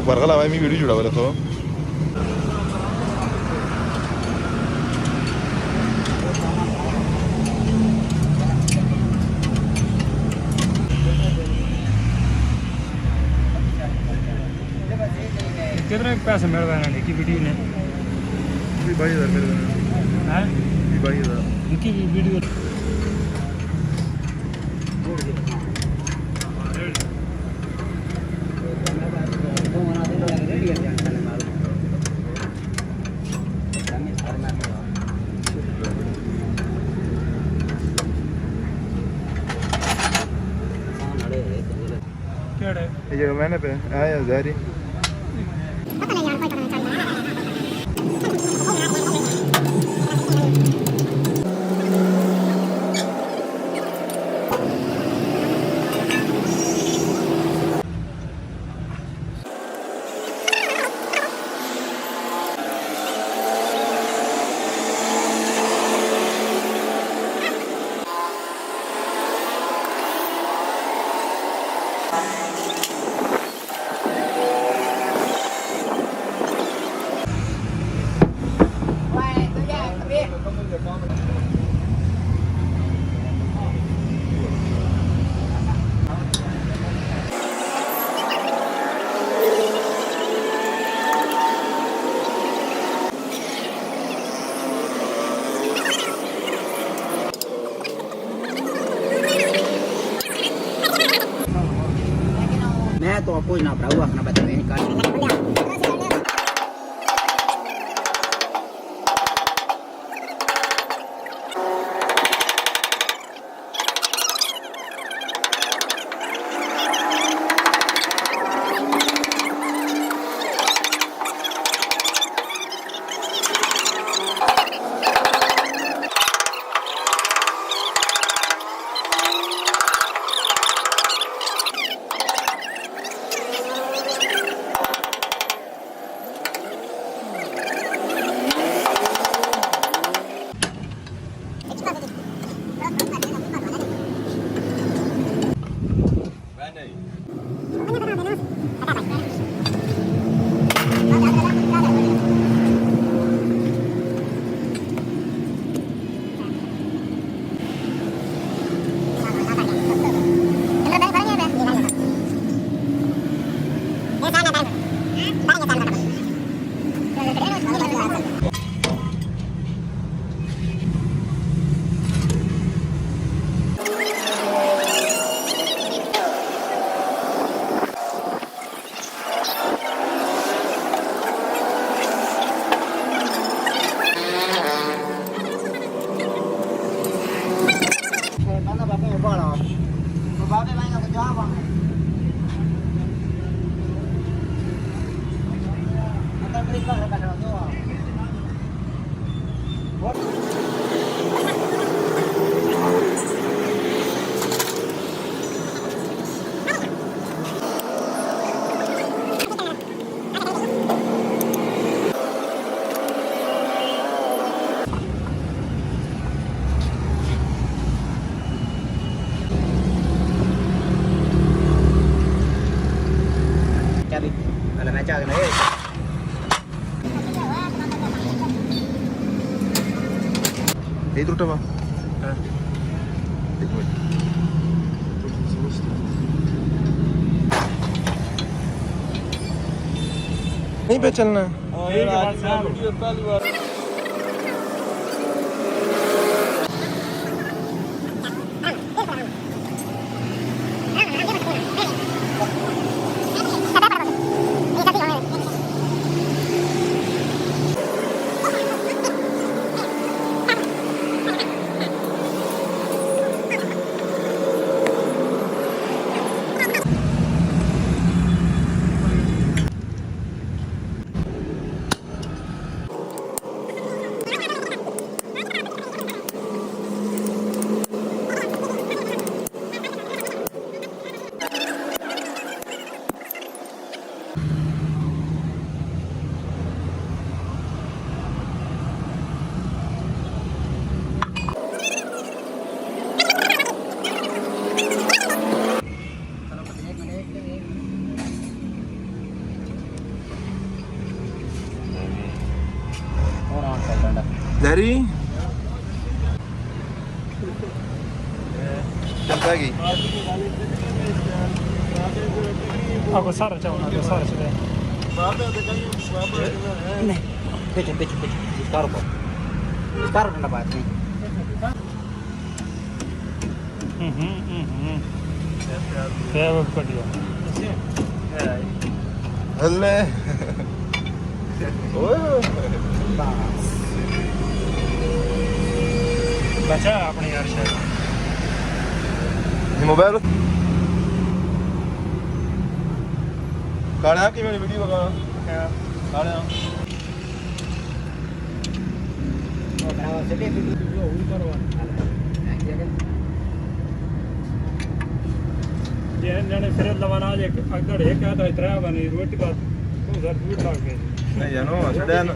परगला भाई मी वीडियो जुड़ा वाला तो कितने पैसे मिल रहे हैं की वीडियो ने 22,000 मिल रहे हैं 22,000 की वीडियो ये मैंने पे आया जारी मैं तो कुछ ना पड़ा हुआ अपना बता नहीं कर Hey, trutta va. नहीं पे चलना ਜ਼ਹਿਰੀ ਚੰਗਾ ਗਈ आपको सारा चावल आपको सारा चले नहीं पीछे पीछे पीछे इसकारो को इसकारो ठंडा बात नहीं क्या वो कर दिया ਹੱਲੇ ਓਏ बचा अपने यार शायद ਇਹ ਮੋਬਾਈਲ ਕਾਲਿਆ ਕਿਵੇਂ ਵੀਡੀਓ ਬਗਾ ਕਾਲਿਆ वो बनाओ चलिए वीडियो हुई करो ये ने फिर लवाना जे अगड़ एक आता इतना बनी रोटी बात तो सर दूर लाग गए ਨਹੀਂ ਜਾਨੋ ਛੜਿਆ ਨਾ